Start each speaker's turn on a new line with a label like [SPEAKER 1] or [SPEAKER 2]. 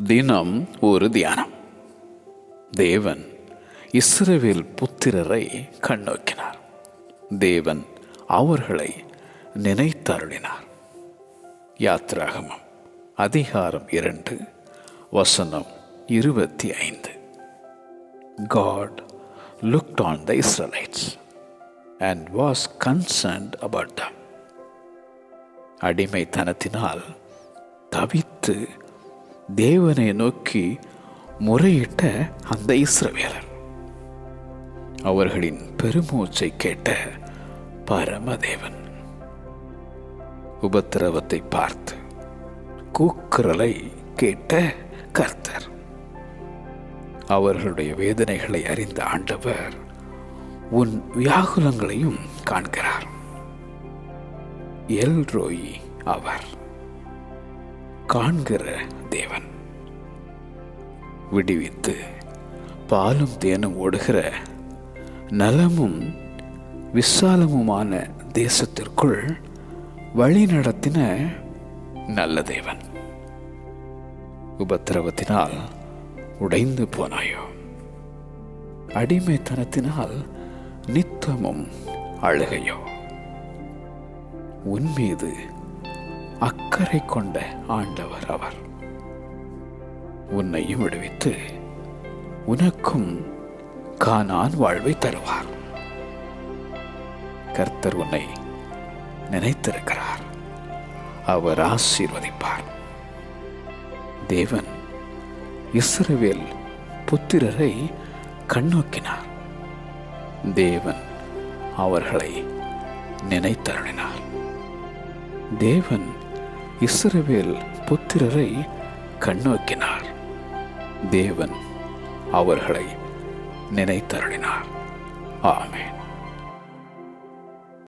[SPEAKER 1] தினம் ஒரு தியானம். தேவன் இஸ்ரவேல் புத்திரரை கண்ணோக்கினார். தேவன் அவர்களை நினைத்தருளினார். யாத்ராகமம் அதிகாரம் 2 வசனம் 25. God looked on the Israelites and was concerned about them. அடிமைத்தனத்தினால் தவித்து தேவனை நோக்கி முறையிட்ட அந்த இஸ்ரவேலர் அவர்களின் பெருமூச்சை கேட்ட பரமதேவன் உபத்திரவத்தை பார்த்து கூக்குரலை கேட்ட கர்த்தர் அவர்களுடைய வேதனைகளை அறிந்த ஆண்டவர் உன் வியாகுலங்களையும் காண்கிறார். எல்ரோயி அவர் காண்கிற தேவன். விடுவித்து பாலும் தேனும் ஓடுகிற நலமும் விசாலமுமான தேசத்திற்குள் வழி நடத்தின நல்ல தேவன். உபத்திரவத்தினால் உடைந்து போனாயோ? அடிமைத்தனத்தினால் நித்தமும் அழுகையோ? உன் மீது அக்கறை கொண்ட ஆண்டவர் அவர் உன்னையும் விடுவித்து உனக்கும் கானான் வாழ்வை தருவார். கர்த்தர் உன்னை நினைத்திருக்கிறார். அவர் ஆசீர்வதிப்பார். தேவன் இஸ்ரவேல் புத்திரரை கண்ணோக்கினார். தேவன் அவர்களை நினைத்தருளினார். தேவன் இஸ்ரவேல் புத்திரரை கண்ணோக்கினார். தேவன் அவர்களை நினைத்தருளினார். ஆமென்.